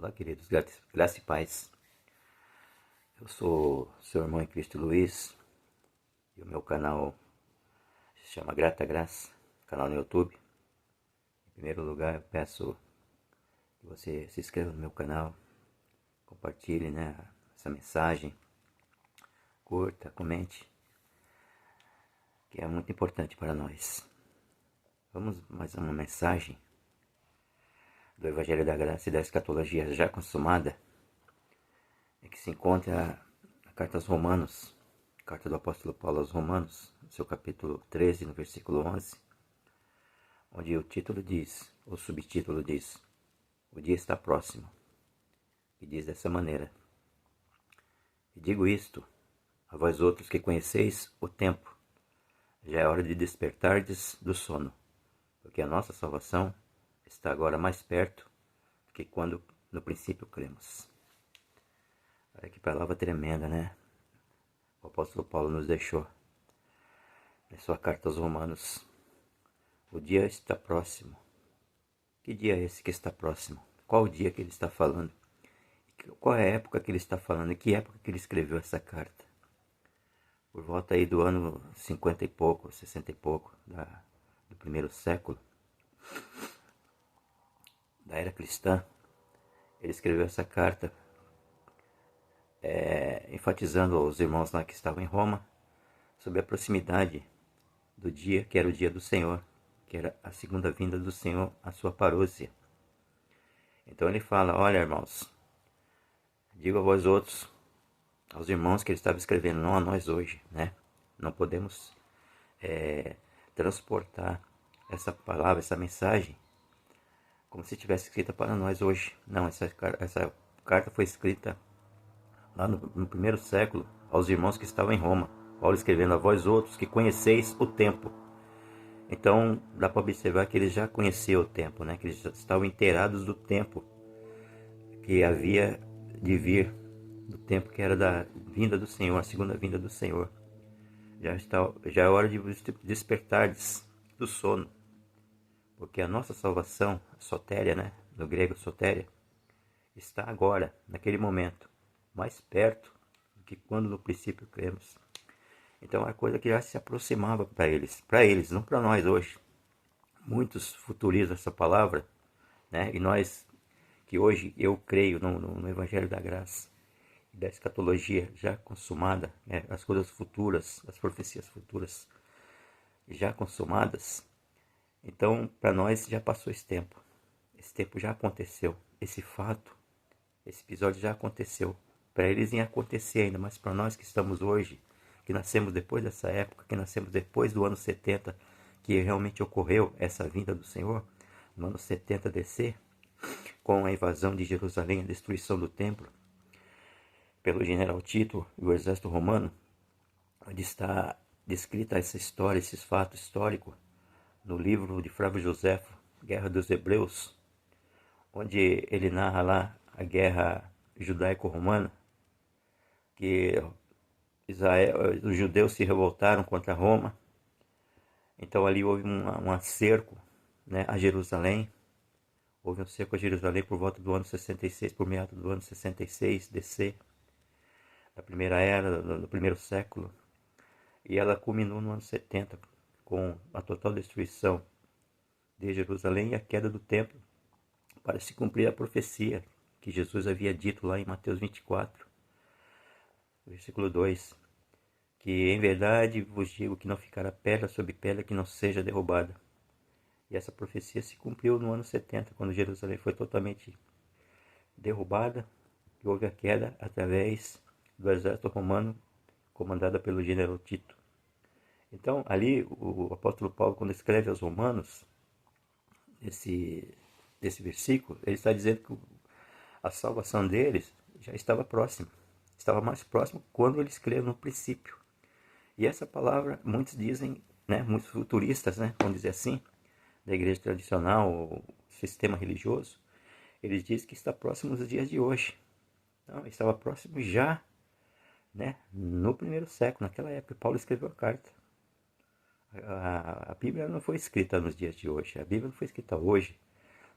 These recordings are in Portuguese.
Olá, queridos, graça e paz. Eu sou seu irmão em Cristo Luiz e o meu canal se chama Grata Graça, canal no YouTube. Em primeiro lugar, eu peço que você se inscreva no meu canal, compartilhe, essa mensagem, curta, comente, que é muito importante para nós. Vamos mais uma mensagem do Evangelho da Graça e da Escatologia já consumada, que se encontra na Carta aos Romanos, Carta do Apóstolo Paulo aos Romanos, no seu capítulo 13, no versículo 11, onde o título diz, o subtítulo diz, o dia está próximo, e diz dessa maneira: e digo isto a vós outros que conheceis o tempo, já é hora de despertardes do sono, porque a nossa salvação está agora mais perto do que quando no princípio cremos. Olha que palavra tremenda, né? O apóstolo Paulo nos deixou em sua carta aos Romanos. O dia está próximo. Que dia é esse que está próximo? Qual o dia que ele está falando? Qual é a época que ele está falando? Em que época que ele escreveu essa carta? Por volta aí do ano 50 e pouco, 60 e pouco, do primeiro século, da era cristã. Ele escreveu essa carta enfatizando aos irmãos lá que estavam em Roma sobre a proximidade do dia que era o dia do Senhor, que era a segunda vinda do Senhor, a sua parousia. Então ele fala: olha, irmãos, digo a vós outros, aos irmãos que ele estava escrevendo, não a nós hoje, né? Não podemos transportar essa palavra, essa mensagem, como se tivesse escrita para nós hoje. Não, essa carta foi escrita lá no primeiro século, aos irmãos que estavam em Roma. Paulo escrevendo: a vós outros que conheceis o tempo. Então dá para observar que eles já conheciam o tempo, né? Que eles já estavam inteirados do tempo que havia de vir, do tempo que era da vinda do Senhor, a segunda vinda do Senhor. Já é hora de despertardes do sono, porque a nossa salvação, sotéria, né? No grego sotéria, está agora, naquele momento, mais perto do que quando no princípio cremos. Então é uma coisa que já se aproximava para eles, não para nós hoje. Muitos futurizam essa palavra, né? E nós, que hoje eu creio no Evangelho da Graça e da escatologia já consumada, né? As coisas futuras, as profecias futuras já consumadas. Então, para nós já passou esse tempo já aconteceu, esse fato, esse episódio já aconteceu. Para eles ia acontecer ainda, mas para nós que estamos hoje, que nascemos depois dessa época, que nascemos depois do ano 70, que realmente ocorreu essa vinda do Senhor, no ano 70 DC, com a invasão de Jerusalém, a destruição do templo, pelo general Tito e o exército romano, onde está descrita essa história, esses fatos históricos, no livro de Flávio Joséfo, Guerra dos Hebreus, onde ele narra lá a guerra judaico-romana, que os judeus se revoltaram contra Roma. Então ali houve um acerco, né, a Jerusalém. Houve um cerco a Jerusalém por volta do ano 66, por meado do ano 66 DC, da primeira era, do primeiro século. E ela culminou no ano 70, com a total destruição de Jerusalém e a queda do templo, para se cumprir a profecia que Jesus havia dito lá em Mateus 24, versículo 2, que em verdade vos digo que não ficará pedra sobre pedra que não seja derrubada. E essa profecia se cumpriu no ano 70, quando Jerusalém foi totalmente derrubada e houve a queda através do exército romano comandado pelo general Tito. Então ali o apóstolo Paulo, quando escreve aos Romanos, esse versículo, ele está dizendo que a salvação deles já estava próxima. Estava mais próximo quando ele escreve no princípio. E essa palavra, muitos dizem, né, muitos futuristas, né, vamos dizer assim, da igreja tradicional, ou sistema religioso, eles dizem que está próximo dos dias de hoje. Não, estava próximo já, né, no primeiro século, naquela época. Paulo escreveu a carta. A Bíblia não foi escrita nos dias de hoje. A Bíblia não foi escrita hoje,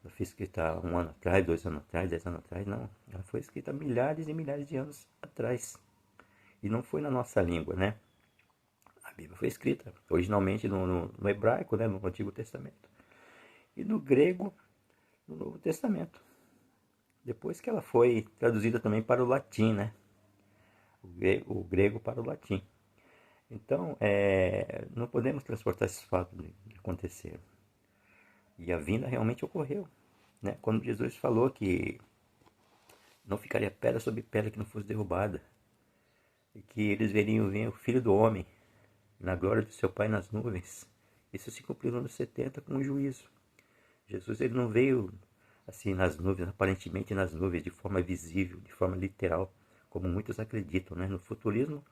Não foi escrita há 1 ano atrás, 2 anos atrás, 10 anos atrás, não. Ela foi escrita há milhares e milhares de anos atrás. E não foi na nossa língua, né? A Bíblia foi escrita originalmente no hebraico, né? No Antigo Testamento. E no grego, no Novo Testamento. Depois que ela foi traduzida também para o latim, né? O grego para o latim. Então, não podemos transportar esses fatos que aconteceram. E a vinda realmente ocorreu, né? Quando Jesus falou que não ficaria pedra sobre pedra que não fosse derrubada, e que eles veriam vir o Filho do Homem na glória de seu Pai nas nuvens. Isso se cumpriu no ano 70 com o juízo. Jesus ele não veio assim nas nuvens, aparentemente nas nuvens, de forma visível, de forma literal, como muitos acreditam, né? No futurismo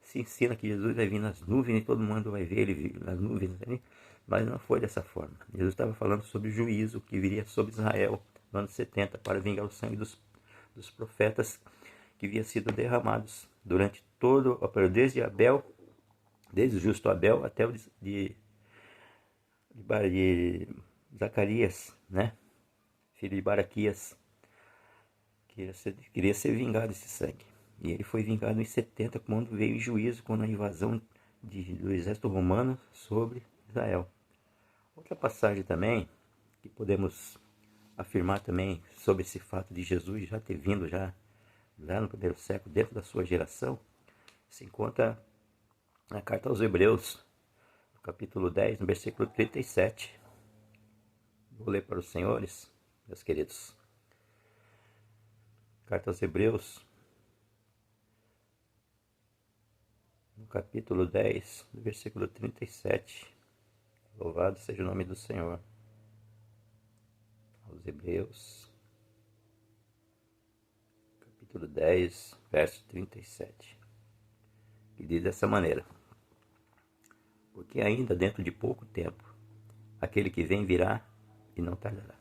se ensina que Jesus vai vir nas nuvens e todo mundo vai ver ele nas nuvens, né? Mas não foi dessa forma. Jesus estava falando sobre o juízo que viria sobre Israel no ano 70 para vingar o sangue dos profetas que havia sido derramados durante todo o período, desde o justo Abel até o de Zacarias, né? Filho de Baraquias, queria ser vingado esse sangue. E ele foi vingado em 70, quando veio em juízo, quando a invasão do exército romano sobre Israel. Outra passagem também, que podemos afirmar também sobre esse fato de Jesus já ter vindo já no primeiro século, dentro da sua geração, se encontra na carta aos Hebreus, no capítulo 10, no versículo 37. Vou ler para os senhores, meus queridos. Carta aos Hebreus, no capítulo 10, no versículo 37. Louvado seja o nome do Senhor. Aos Hebreus, capítulo 10, verso 37. Que diz dessa maneira: porque ainda dentro de pouco tempo, aquele que vem virá e não tardará.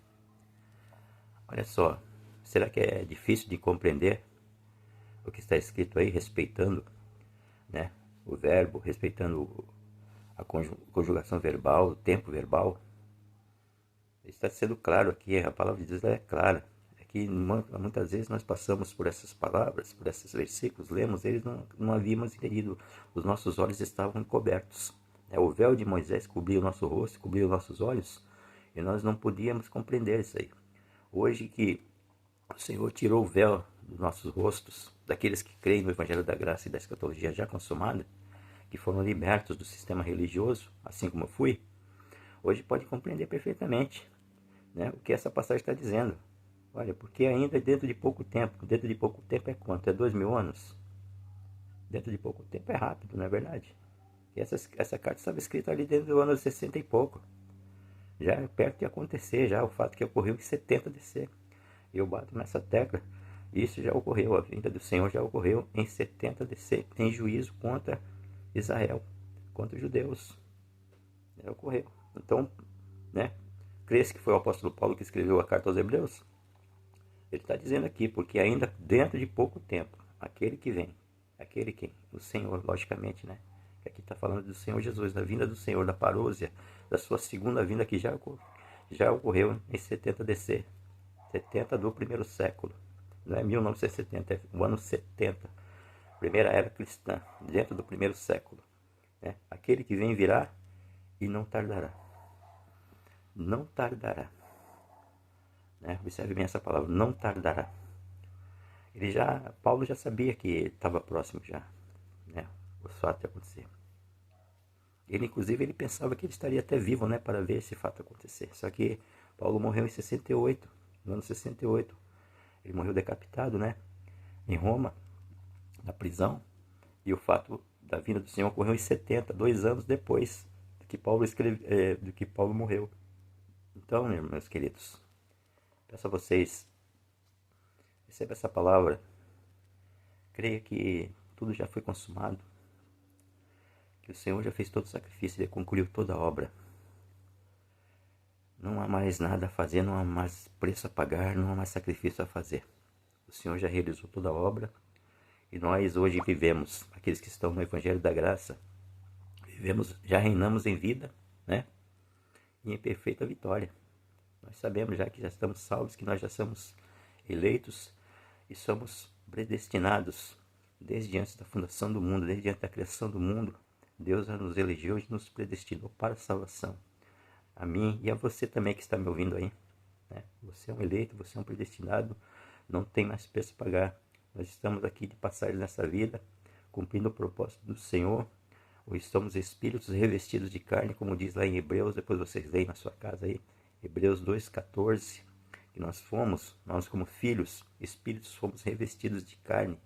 Olha só, será que é difícil de compreender o que está escrito aí, respeitando, né, o verbo, respeitando a conjugação verbal, o tempo verbal? Está sendo claro aqui, a palavra de Deus é clara. É que muitas vezes nós passamos por essas palavras, por esses versículos, lemos eles, não havíamos entendido, os nossos olhos estavam encobertos. O véu de Moisés cobria o nosso rosto, cobria os nossos olhos, e nós não podíamos compreender isso aí. Hoje que o Senhor tirou o véu dos nossos rostos, daqueles que creem no Evangelho da Graça e da escatologia já consumada, que foram libertos do sistema religioso, assim como eu fui, hoje pode compreender perfeitamente, né, o que essa passagem está dizendo. Olha, porque ainda dentro de pouco tempo é quanto? É 2000 anos? Dentro de pouco tempo é rápido, não é verdade? E essa carta estava escrita ali dentro do ano 60 e pouco. Já é perto de acontecer, já o fato que ocorreu em 70 DC. Eu bato nessa tecla, isso já ocorreu, a vinda do Senhor já ocorreu em 70 DC. Tem juízo contra Israel, contra os judeus. Já ocorreu. Então, né? Crê-se que foi o apóstolo Paulo que escreveu a carta aos Hebreus? Ele está dizendo aqui, porque ainda dentro de pouco tempo, aquele que vem, aquele quem? O Senhor, logicamente, né? Que aqui está falando do Senhor Jesus, da vinda do Senhor, da parousia, da sua segunda vinda que já ocorreu em 70 DC, 70 do primeiro século. Não é 1970, é o ano 70, primeira era cristã, dentro do primeiro século. Né? Aquele que vem virá e não tardará. Não tardará. Né? Observe bem essa palavra, não tardará. Paulo já sabia que estava próximo já, né? O fato de acontecer. Ele, inclusive, ele pensava que ele estaria até vivo, né, para ver esse fato acontecer. Só que Paulo morreu em 68, no ano 68. Ele morreu decapitado, né, em Roma, na prisão. E o fato da vinda do Senhor ocorreu em 70, 2 anos depois do que Paulo morreu. Então, meus queridos, peço a vocês, receba essa palavra, creia que tudo já foi consumado, que o Senhor já fez todo o sacrifício, Ele concluiu toda a obra. Não há mais nada a fazer, não há mais preço a pagar, não há mais sacrifício a fazer. O Senhor já realizou toda a obra e nós hoje vivemos, aqueles que estão no Evangelho da Graça, já reinamos em vida, né? E em perfeita vitória. Nós sabemos já que já estamos salvos, que nós já somos eleitos e somos predestinados desde antes da fundação do mundo, desde antes da criação do mundo. Deus já nos elegeu e nos predestinou para a salvação. A mim e a você também que está me ouvindo aí. Né? Você é um eleito, você é um predestinado, não tem mais preço a pagar. Nós estamos aqui de passagem nessa vida, cumprindo o propósito do Senhor, ou estamos espíritos revestidos de carne, como diz lá em Hebreus, depois vocês leem na sua casa aí, Hebreus 2,14, que nós como filhos, espíritos, fomos revestidos de carne,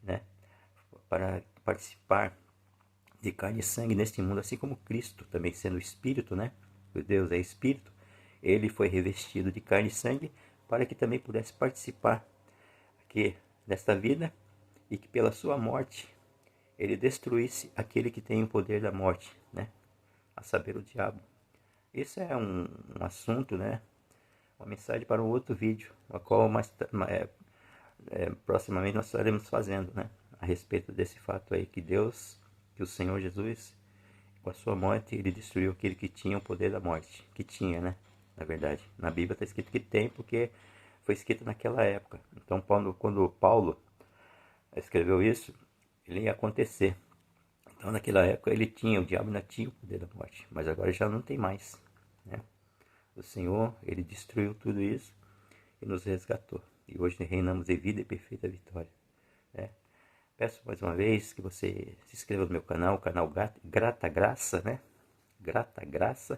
né? Para participar de carne e sangue neste mundo, assim como Cristo, também sendo espírito, né? Deus é espírito, ele foi revestido de carne e sangue para que também pudesse participar aqui desta vida e que pela sua morte ele destruísse aquele que tem o poder da morte, né? A saber, o diabo. Esse é um assunto, né? Uma mensagem para um outro vídeo, a qual proximamente nós estaremos fazendo, né? A respeito desse fato aí, que Deus, que o Senhor Jesus, com a sua morte, ele destruiu aquele que tinha o poder da morte. Que tinha, né? Na verdade, na Bíblia está escrito que tem, porque foi escrito naquela época. Então, quando Paulo escreveu isso, ele ia acontecer. Então, naquela época, o diabo ainda tinha o poder da morte, mas agora já não tem mais, né? O Senhor, ele destruiu tudo isso e nos resgatou. E hoje reinamos em vida e perfeita vitória, né? Peço mais uma vez que você se inscreva no meu canal, o canal Grata Graça, né? Grata Graça.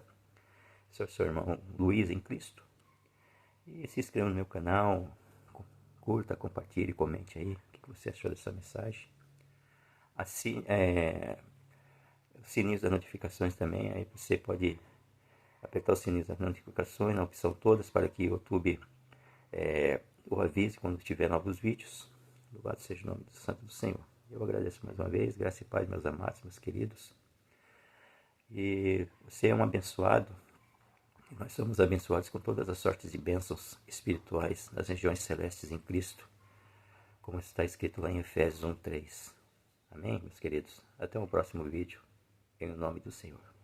Sou seu irmão Luiz em Cristo. E se inscreva no meu canal, curta, compartilhe, comente aí o que você achou dessa mensagem. Assim, os sininhos das notificações também, aí você pode apertar os sininhos das notificações, na opção todas, para que o YouTube o avise quando tiver novos vídeos. Louvado seja o nome do Santo do Senhor. Eu agradeço mais uma vez, graça e paz, meus amados, meus queridos. E você é um abençoado. Nós somos abençoados com todas as sortes de bênçãos espirituais nas regiões celestes em Cristo, como está escrito lá em Efésios 1:3. Amém, meus queridos? Até o próximo vídeo, em nome do Senhor.